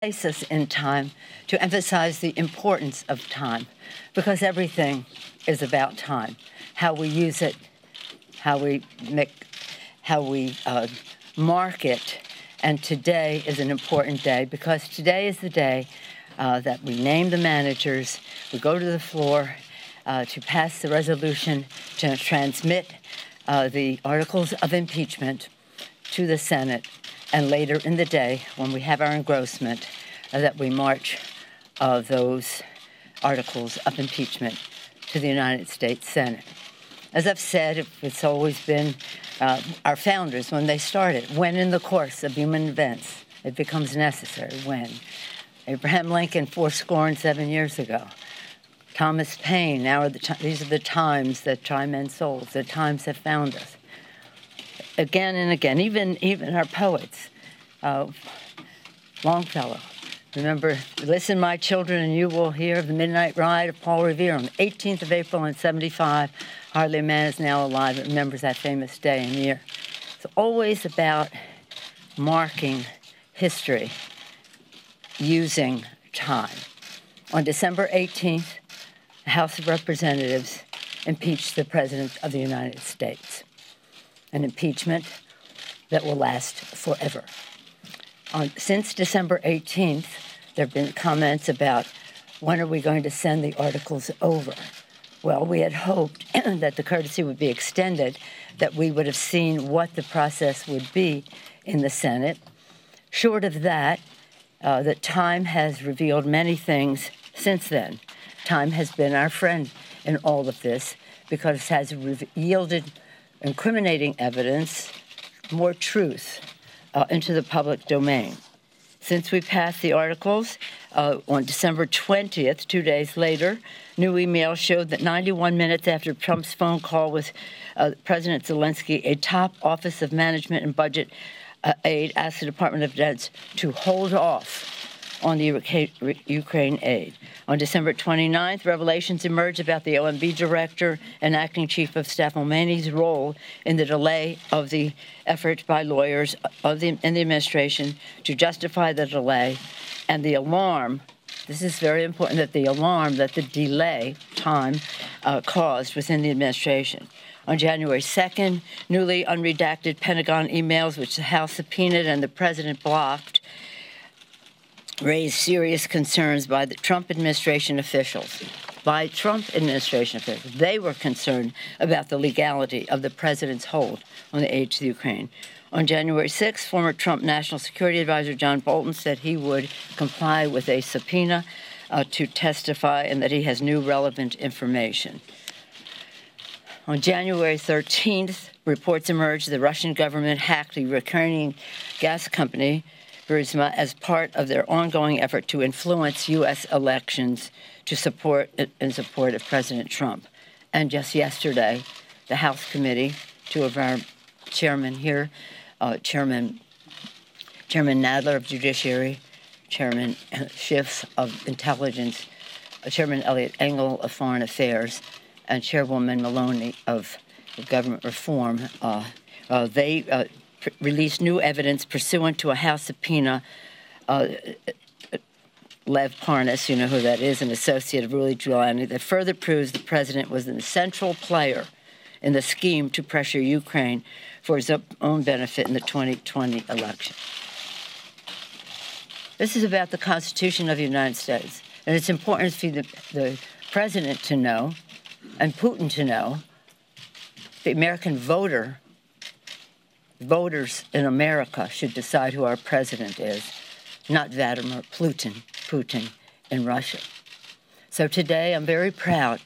place us in time to emphasize the importance of time, because everything is about time, how we use it, how we mark it. And today is an important day, because today is the day that we name the managers. We go to the floor to pass the resolution to transmit the articles of impeachment to the Senate, and later in the day, when we have our engrossment, that we march those articles of impeachment to the United States Senate. As I've said, it's always been our founders, when they started, when in the course of human events it becomes necessary, when. Abraham Lincoln 7 years ago. Thomas Paine, these are the times that try men's souls, the times that found us. Again and again, even our poets. Longfellow. Remember, listen, my children, and you will hear of the midnight ride of Paul Revere on the 18th of April in 75. Hardly a man is now alive that remembers that famous day and year. It's always about marking history using time. On December 18th, the House of Representatives impeached the President of the United States, an impeachment that will last forever. Since December 18th, there have been comments about when are we going to send the articles over. Well, we had hoped that the courtesy would be extended, that we would have seen what the process would be in the Senate. Short of that, that time has revealed many things since then. Time has been our friend in all of this, because it has yielded incriminating evidence, more truth into the public domain. Since we passed the articles on December 20th, 2 days later, new emails showed that 91 minutes after Trump's phone call with President Zelensky, a top Office of Management and Budget aide asked the Department of Defense to hold off on the Ukraine aid. On December 29th, revelations emerged about the OMB director and acting chief of staff Khomeini's role in the delay of the effort by lawyers in the administration to justify the delay, and the alarm. This is very important, that the alarm that the delay time caused within the administration. On January 2nd, newly unredacted Pentagon emails, which the House subpoenaed and the president blocked, raised serious concerns by the Trump administration officials. They were concerned about the legality of the president's hold on the aid to the Ukraine. On January 6th, former Trump National Security Advisor John Bolton said he would comply with a subpoena to testify, and that he has new relevant information. On January 13th, reports emerged the Russian government hacked the Ukrainian gas company Burisma as part of their ongoing effort to influence U.S. elections in support of President Trump. And just yesterday, the House committee, two of our chairmen here, Chairman Nadler of Judiciary, Chairman Schiff of Intelligence, Chairman Eliot Engel of Foreign Affairs, and Chairwoman Maloney of Government Reform, they released new evidence pursuant to a House subpoena. Lev Parnas, you know who that is, an associate of Rudy Giuliani, that further proves the president was a central player in the scheme to pressure Ukraine for his own benefit in the 2020 election. This is about the Constitution of the United States, and it's important for the president to know, and Putin to know, the American voters in America should decide who our president is, not Vladimir Putin in Russia. So today I'm very proud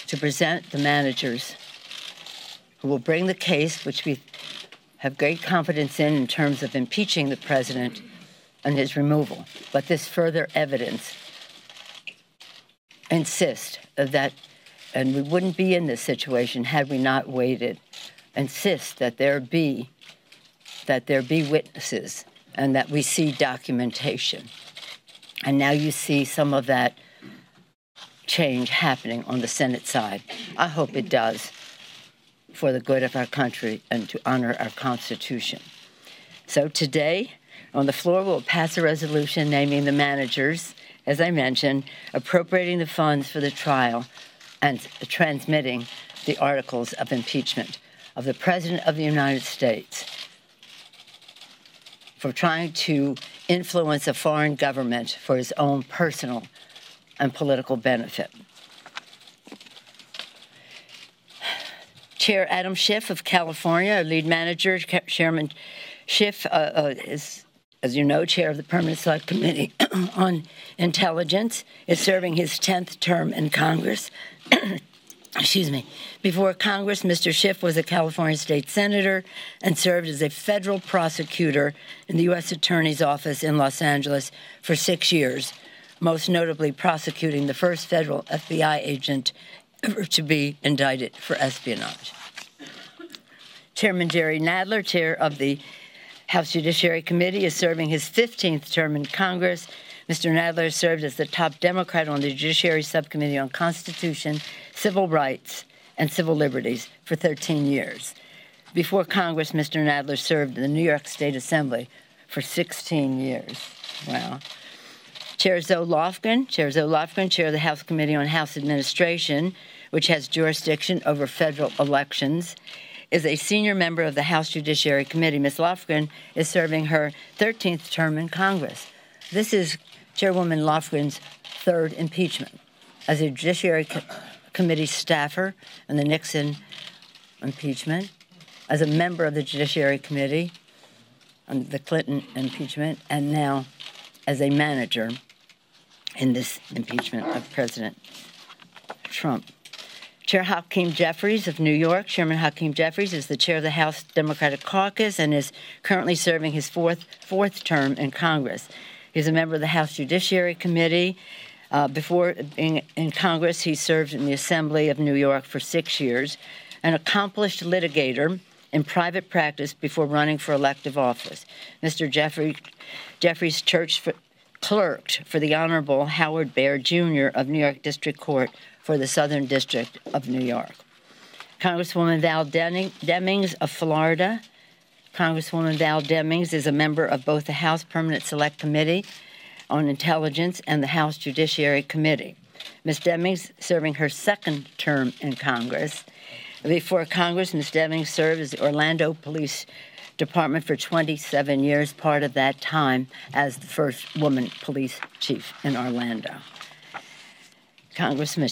to present the managers who will bring the case, which we have great confidence in terms of impeaching the president and his removal. But this further evidence insists that, and we wouldn't be in this situation had we not waited, insist that there be witnesses and that we see documentation. And now you see some of that change happening on the Senate side. I hope it does, for the good of our country and to honor our Constitution. So today, On the floor, we'll pass a resolution naming the managers, as I mentioned, appropriating the funds for the trial, and transmitting the articles of impeachment of the President of the United States for trying to influence a foreign government for his own personal and political benefit. Chair Adam Schiff of California, our lead manager. Chairman Schiff is, as you know, chair of the Permanent Select Committee on Intelligence, is serving his 10th term in Congress. Excuse me. Before Congress, Mr. Schiff was a California state senator and served as a federal prosecutor in the U.S. Attorney's Office in Los Angeles for 6 years, most notably prosecuting the first federal FBI agent ever to be indicted for espionage. Chairman Jerry Nadler, chair of the House Judiciary Committee, is serving his 15th term in Congress. Mr. Nadler served as the top Democrat on the Judiciary Subcommittee on Constitution, Civil Rights, and Civil Liberties for 13 years. Before Congress, Mr. Nadler served in the New York State Assembly for 16 years. Wow. Chair Zoe Lofgren, chair of the House Committee on House Administration, which has jurisdiction over federal elections, is a senior member of the House Judiciary Committee. Ms. Lofgren is serving her 13th term in Congress. This is Chairwoman Lofgren's third impeachment as a Judiciary Committee staffer in the Nixon impeachment, as a member of the Judiciary Committee on the Clinton impeachment, and now as a manager in this impeachment of President Trump. Chair Hakeem Jeffries of New York. Chairman Hakeem Jeffries is the chair of the House Democratic Caucus and is currently serving his fourth term in Congress. He's a member of the House Judiciary Committee. Before being in Congress, he served in the Assembly of New York for 6 years, an accomplished litigator in private practice before running for elective office. Mr. Jeffries clerked for the Honorable Howard Baer, Jr. of New York District Court for the Southern District of New York. Congresswoman Val Demings of Florida. Congresswoman Val Demings is a member of both the House Permanent Select Committee on Intelligence and the House Judiciary Committee. Ms. Demings serving her second term in Congress. Before Congress, Ms. Demings served as the Orlando Police Department for 27 years, part of that time as the first woman police chief in Orlando. Congressman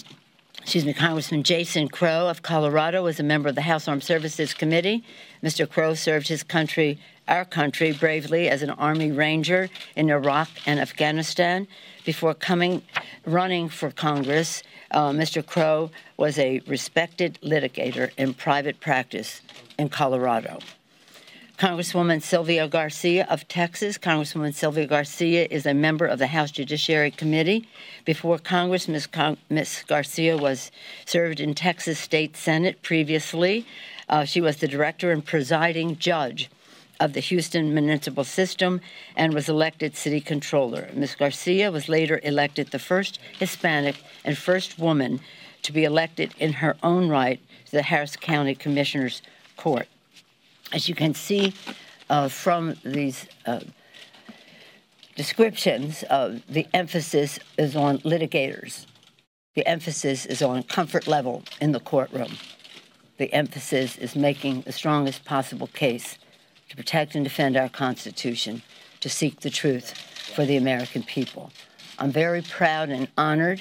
Jason Crow of Colorado is a member of the House Armed Services Committee. Mr. Crow served our country, bravely as an Army Ranger in Iraq and Afghanistan. Before running for Congress, Mr. Crow was a respected litigator in private practice in Colorado. Congresswoman Sylvia Garcia of Texas. Congresswoman Sylvia Garcia is a member of the House Judiciary Committee. Before Congress, Ms. Garcia served in Texas State Senate previously. She was the director and presiding judge of the Houston Municipal System and was elected city controller. Ms. Garcia was later elected the first Hispanic and first woman to be elected in her own right to the Harris County Commissioner's Court. As you can see from these descriptions, the emphasis is on litigators. The emphasis is on comfort level in the courtroom. The emphasis is making the strongest possible case to protect and defend our Constitution, to seek the truth for the American people. I'm very proud and honored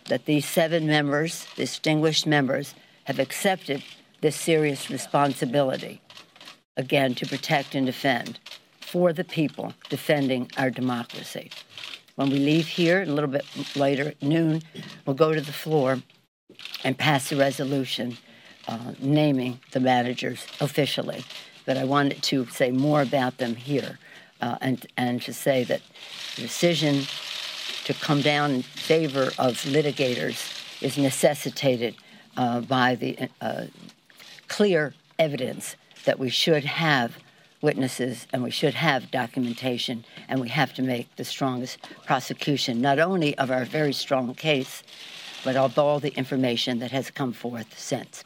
that these 7 members, distinguished members, have accepted this serious responsibility, again, to protect and defend for the people, defending our democracy. When we leave here, a little bit later at noon, we'll go to the floor and pass a resolution naming the managers officially. But I wanted to say more about them here and to say that the decision to come down in favor of litigators is necessitated by the clear evidence that we should have witnesses and we should have documentation, and we have to make the strongest prosecution, not only of our very strong case, but of all the information that has come forth since.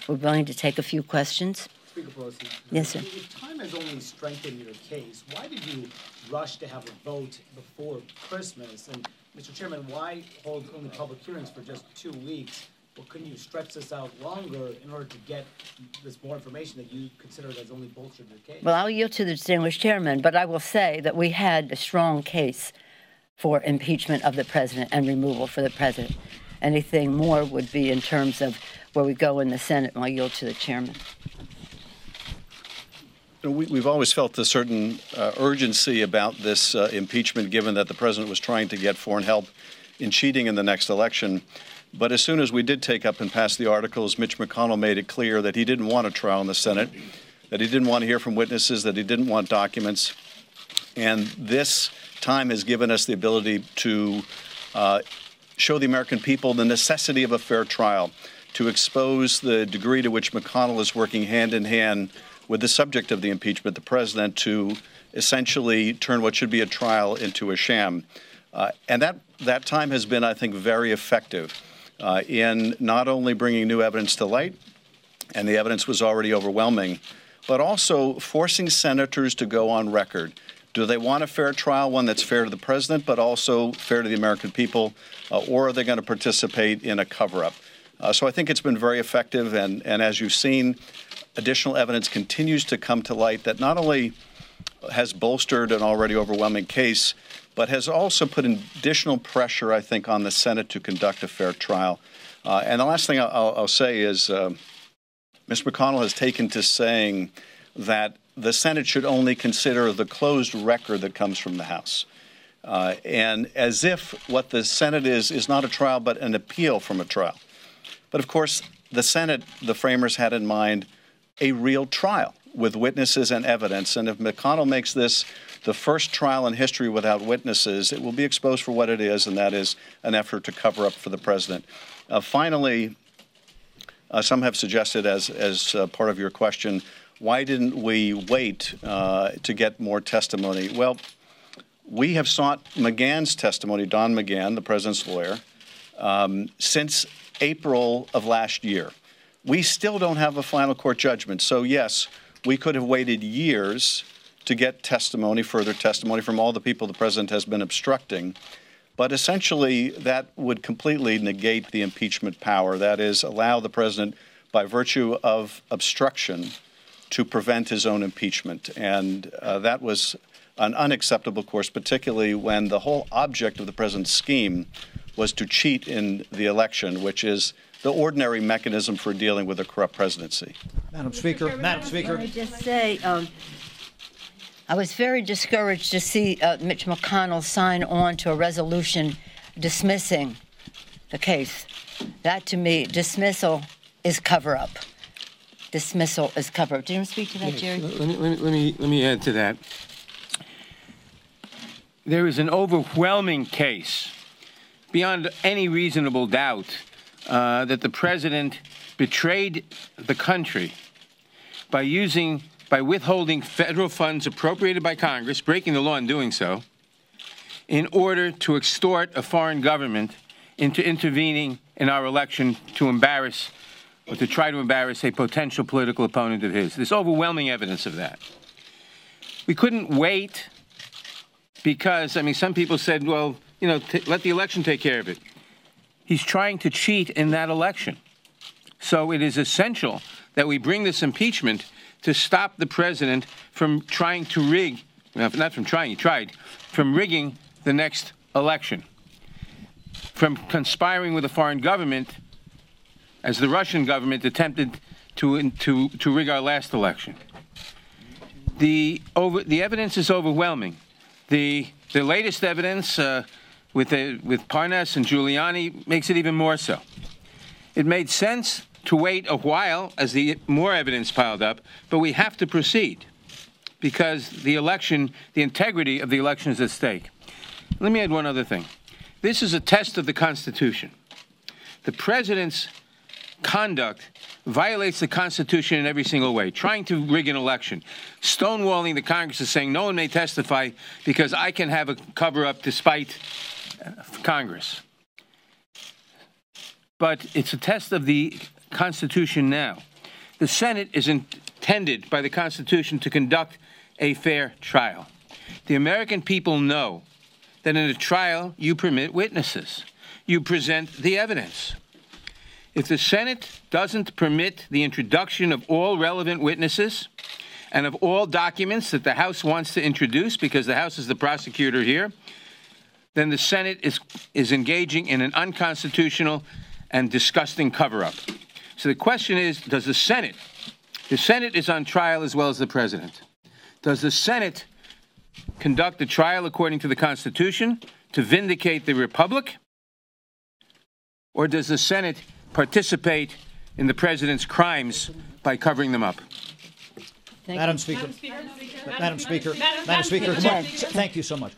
We're going to take a few questions. Speaker Pelosi. Yes, sir. If time has only strengthened your case, why did you rush to have a vote before Christmas? And, Mr. Chairman, why hold only public hearings for just 2 weeks? Well, couldn't you stretch this out longer in order to get this more information that you consider has only bolstered your case? Well, I'll yield to the distinguished chairman, but I will say that we had a strong case for impeachment of the president and removal for the president. Anything more would be in terms of where we go in the Senate, and I'll yield to the chairman. We've always felt a certain urgency about this impeachment, given that the president was trying to get foreign help in cheating in the next election. But as soon as we did take up and pass the articles, Mitch McConnell made it clear that he didn't want a trial in the Senate, that he didn't want to hear from witnesses, that he didn't want documents. And this time has given us the ability to show the American people the necessity of a fair trial, to expose the degree to which McConnell is working hand in hand with the subject of the impeachment, the president, to essentially turn what should be a trial into a sham. And that time has been, I think, very effective in not only bringing new evidence to light, and the evidence was already overwhelming, but also forcing senators to go on record. Do they want a fair trial, one that's fair to the president, but also fair to the American people, or are they going to participate in a cover-up? So I think it's been very effective, and as you've seen, additional evidence continues to come to light that not only has bolstered an already overwhelming case, but has also put additional pressure, I think, on the Senate to conduct a fair trial. And the last thing I'll say is Mr. McConnell has taken to saying that the Senate should only consider the closed record that comes from the House. And as if what the Senate is not a trial, but an appeal from a trial. But of course, the Senate, the framers had in mind a real trial with witnesses and evidence. And if McConnell makes this the first trial in history without witnesses, it will be exposed for what it is, and that is an effort to cover up for the president. Finally, some have suggested, as part of your question, why didn't we wait to get more testimony? Well, we have sought McGahn's testimony, Don McGahn, the president's lawyer, since April of last year. We still don't have a final court judgment. So, yes, we could have waited years to get testimony, further testimony from all the people the president has been obstructing. But essentially, that would completely negate the impeachment power. That is, allow the president, by virtue of obstruction, to prevent his own impeachment. And that was an unacceptable course, particularly when the whole object of the president's scheme was to cheat in the election, which is the ordinary mechanism for dealing with a corrupt presidency. Madam Speaker. Madam Speaker. Let me just say, I was very discouraged to see Mitch McConnell sign on to a resolution dismissing the case. That, to me, dismissal is cover-up. Dismissal is cover-up. Do you want to speak to that, Jerry? Let me add to that. There is an overwhelming case, beyond any reasonable doubt, that the president betrayed the country by withholding federal funds appropriated by Congress, breaking the law in doing so, in order to extort a foreign government into intervening in our election to embarrass or to try to embarrass a potential political opponent of his. There's overwhelming evidence of that. We couldn't wait because, I mean, some people said, well, you know, let the election take care of it. He's trying to cheat in that election. So it is essential that we bring this impeachment to stop the president from trying to rig, not from trying, he tried, from rigging the next election, from conspiring with a foreign government as the Russian government attempted to rig our last election. The evidence is overwhelming. The latest evidence with Parnas and Giuliani makes it even more so. It made sense to wait a while as more evidence piled up, but we have to proceed because the election, the integrity of the election is at stake. Let me add one other thing. This is a test of the Constitution. The president's conduct violates the Constitution in every single way, trying to rig an election, stonewalling the Congress is saying no one may testify because I can have a cover-up despite Congress. But it's a test of the Constitution now. The Senate is intended by the Constitution to conduct a fair trial. The American people know that in a trial you permit witnesses. You present the evidence. If the Senate doesn't permit the introduction of all relevant witnesses and of all documents that the House wants to introduce, because the House is the prosecutor here, then the Senate is engaging in an unconstitutional and disgusting cover-up. So the question is, does the Senate is on trial as well as the President. Does the Senate conduct a trial according to the Constitution to vindicate the Republic? Or does the Senate participate in the President's crimes by covering them up? Madam Speaker. Madam Speaker. Thank you so much.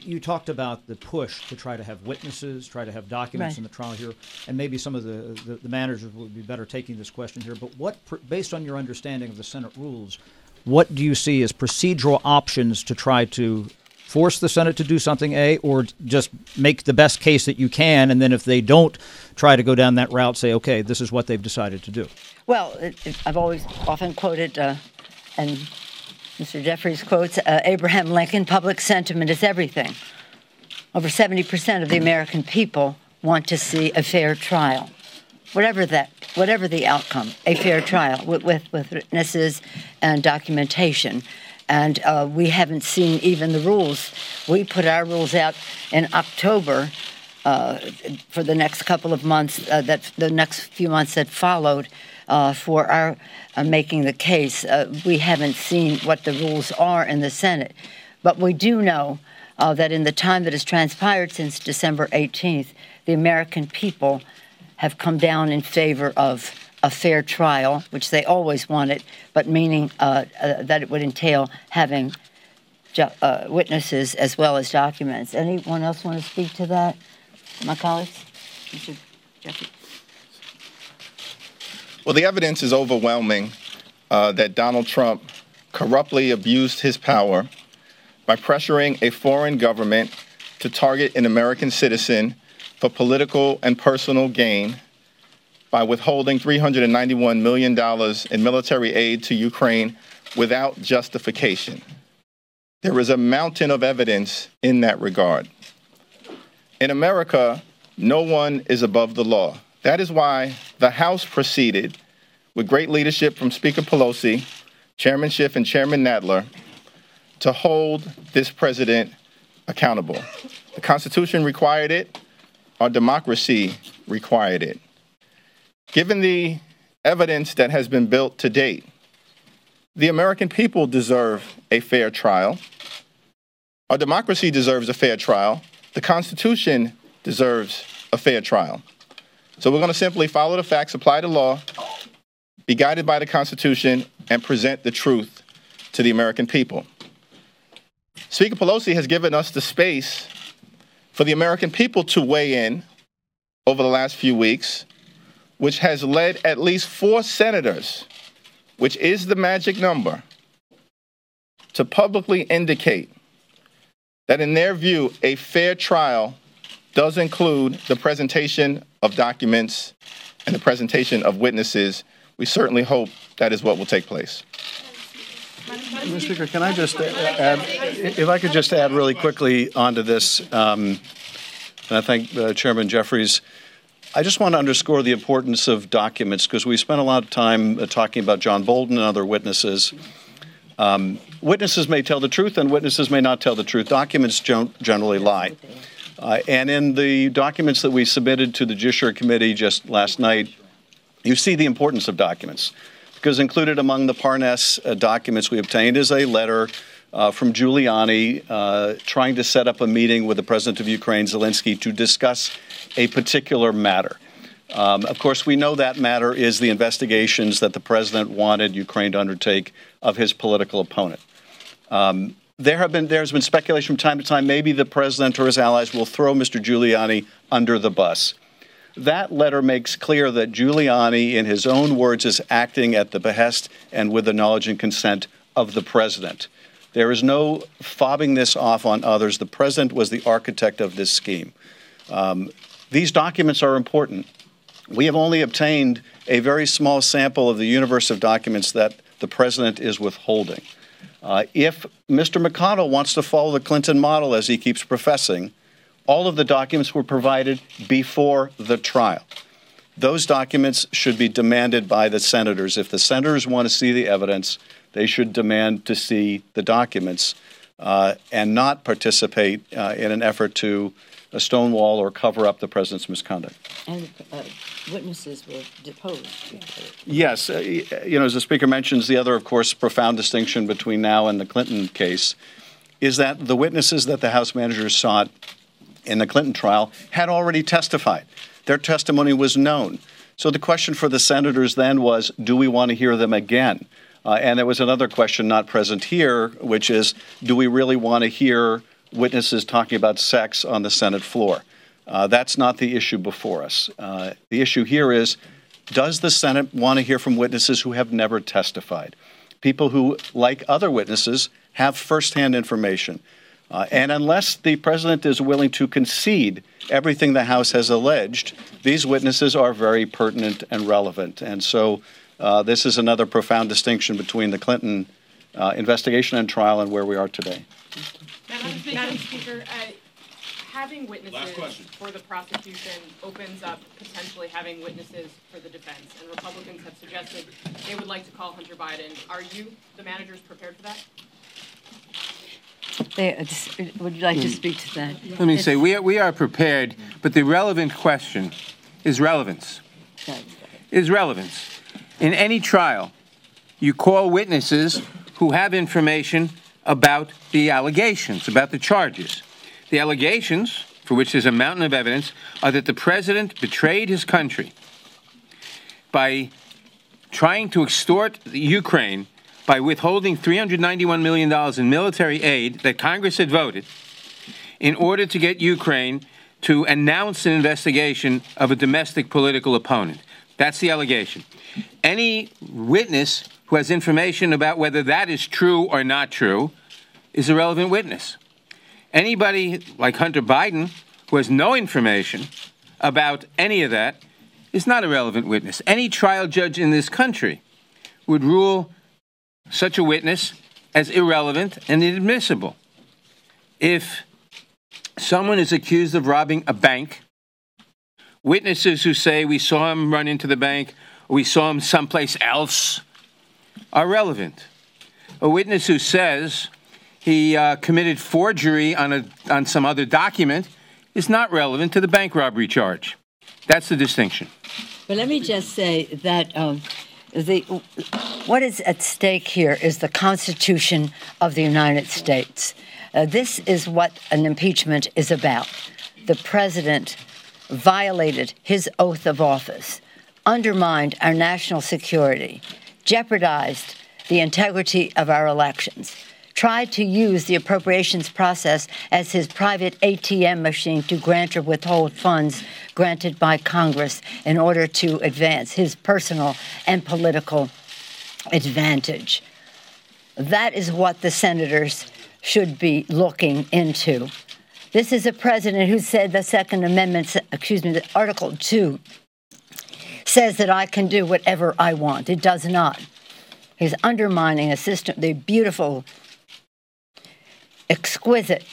You talked about the push to try to have witnesses, try to have documents in the trial here, and maybe some of the managers would be better taking this question here. But what, based on your understanding of the Senate rules, what do you see as procedural options to try to force the Senate to do something, A, or just make the best case that you can, and then if they don't try to go down that route, say, okay, this is what they've decided to do? Well, I've often quoted, and Mr. Jeffries quotes, Abraham Lincoln, public sentiment is everything. Over 70% of the American people want to see a fair trial. Whatever the outcome, a fair trial with witnesses and documentation. And we haven't seen even the rules. We put our rules out in October for the next couple of months, the next few months that followed for our making the case. We haven't seen what the rules are in the Senate. But we do know that in the time that has transpired since December 18th, the American people have come down in favor of a fair trial, which they always wanted, but meaning that it would entail having witnesses as well as documents. Anyone else want to speak to that? My colleagues? Mr. Jeffrey. Well, the evidence is overwhelming that Donald Trump corruptly abused his power by pressuring a foreign government to target an American citizen for political and personal gain by withholding $391 million in military aid to Ukraine without justification. There is a mountain of evidence in that regard. In America, no one is above the law. That is why the House proceeded with great leadership from Speaker Pelosi, Chairman Schiff, and Chairman Nadler to hold this president accountable. The Constitution required it. Our democracy required it. Given the evidence that has been built to date, the American people deserve a fair trial. Our democracy deserves a fair trial. The Constitution deserves a fair trial. So we're going to simply follow the facts, apply the law, be guided by the Constitution, and present the truth to the American people. Speaker Pelosi has given us the space for the American people to weigh in over the last few weeks, which has led at least 4 senators, which is the magic number, to publicly indicate that in their view, a fair trial does include the presentation of documents and the presentation of witnesses. We certainly hope that is what will take place. Mr. Speaker, can I just add, if I could just add really quickly onto this, and I thank Chairman Jeffries. I just want to underscore the importance of documents because we spent a lot of time talking about John Bolton and other witnesses. Witnesses may tell the truth and witnesses may not tell the truth. Documents generally lie. And in the documents that we submitted to the Judiciary Committee just last night, you see the importance of documents. Because included among the Parnas documents we obtained is a letter from Giuliani trying to set up a meeting with the President of Ukraine, Zelensky, to discuss a particular matter. Of course, we know that matter is the investigations that the President wanted Ukraine to undertake of his political opponent. There's been speculation from time to time maybe the President or his allies will throw Mr. Giuliani under the bus. That letter makes clear that Giuliani, in his own words, is acting at the behest and with the knowledge and consent of the President. There is no fobbing this off on others. The President was the architect of this scheme. These documents are important. We have only obtained a very small sample of the universe of documents that the president is withholding. If Mr. McConnell wants to follow the Clinton model, as he keeps professing, all of the documents were provided before the trial. Those documents should be demanded by the senators. If the senators want to see the evidence, they should demand to see the documents and not participate in an effort to stonewall or cover up the president's misconduct. And witnesses were deposed. Yes. As the Speaker mentions, the other, of course, profound distinction between now and the Clinton case is that the witnesses that the House managers sought in the Clinton trial had already testified. Their testimony was known. So the question for the senators then was, do we want to hear them again? And there was another question not present here, which is, do we really want to hear witnesses talking about sex on the Senate floor? That's not the issue before us. The issue here is, does the Senate want to hear from witnesses who have never testified? People who, like other witnesses, have firsthand information. And unless the president is willing to concede everything the House has alleged, these witnesses are very pertinent and relevant. And so this is another profound distinction between the Clinton investigation and trial and where we are today. Madam Speaker, having witnesses for the prosecution opens up potentially having witnesses for the defense, and Republicans have suggested they would like to call Hunter Biden. Are you, the managers, prepared for that? Would you like to speak to that? Let me say, we are prepared, but the relevant question is relevance. Is relevance. In any trial, you call witnesses who have information about the allegations, about the charges. The allegations, for which there's a mountain of evidence, are that the president betrayed his country by trying to extort Ukraine by withholding $391 million in military aid that Congress had voted in order to get Ukraine to announce an investigation of a domestic political opponent. That's the allegation. Any witness who has information about whether that is true or not true is a relevant witness. Anybody like Hunter Biden who has no information about any of that is not a relevant witness. Any trial judge in this country would rule such a witness as irrelevant and inadmissible. If someone is accused of robbing a bank, witnesses who say we saw him run into the bank or we saw him someplace else are relevant. A witness who says he committed forgery on some other document is not relevant to the bank robbery charge. That's the distinction. But let me just say that what is at stake here is the Constitution of the United States. This is what an impeachment is about. The president violated his oath of office, undermined our national security, jeopardized the integrity of our elections, tried to use the appropriations process as his private ATM machine to grant or withhold funds granted by Congress in order to advance his personal and political advantage. That is what the senators should be looking into. This is a president who said the Second Amendment, the Article 2, says that I can do whatever I want. It does not. He's undermining a system, the beautiful, exquisite,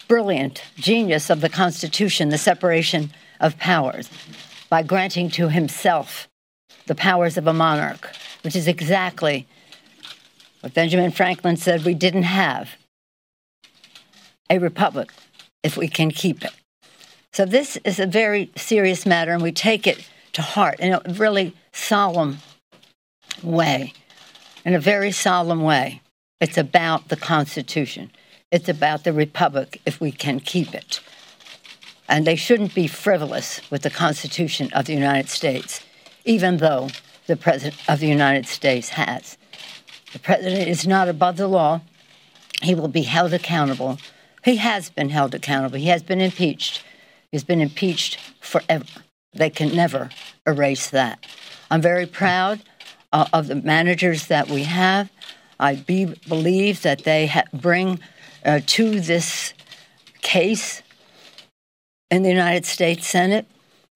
brilliant genius of the Constitution, the separation of powers, by granting to himself the powers of a monarch, which is exactly what Benjamin Franklin said we didn't have, a republic, if we can keep it. So this is a very serious matter, and we take it to heart in a really solemn way. In a very solemn way. It's about the Constitution. It's about the republic, if we can keep it. And they shouldn't be frivolous with the Constitution of the United States, even though the President of the United States has. The President is not above the law. He will be held accountable. He has been held accountable. He has been impeached. He's been impeached forever. They can never erase that. I'm very proud of the managers that we have. I believe that they bring to this case in the United States Senate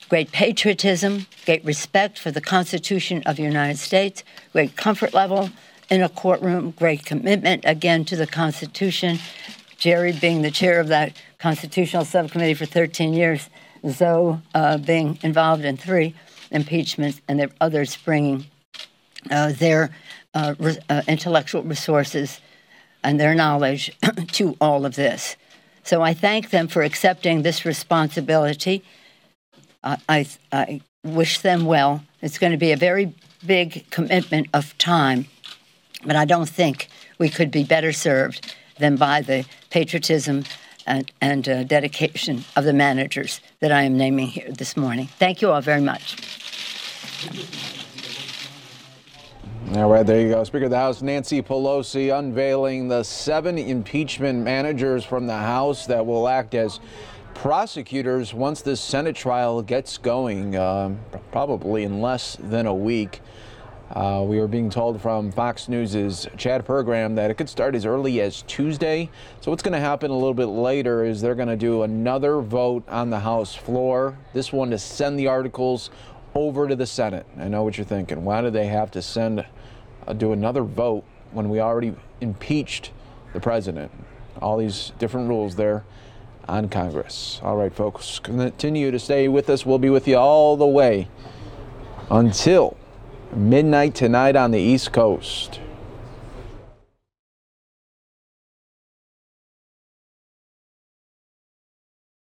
great patriotism, great respect for the Constitution of the United States, great comfort level in a courtroom, great commitment, again, to the Constitution. Jerry being the chair of that Constitutional Subcommittee for 13 years, Zoe being involved in 3 impeachments, and there are others bringing their intellectual resources and their knowledge to all of this. So I thank them for accepting this responsibility. I wish them well. It's going to be a very big commitment of time, but I don't think we could be better served than by the patriotism and dedication of the managers that I am naming here this morning. Thank you all very much. All right, there you go. Speaker of the House Nancy Pelosi unveiling the 7 impeachment managers from the House that will act as prosecutors once this Senate trial gets going, probably in less than a week. We are being told from Fox News' Chad program that it could start as early as Tuesday. So what's going to happen a little bit later is they're going to do another vote on the House floor, this one to send the articles over to the Senate. I know what you're thinking. Why do they have to do another vote when we already impeached the president? All these different rules there on Congress. All right, folks, continue to stay with us. We'll be with you all the way until midnight tonight on the East Coast.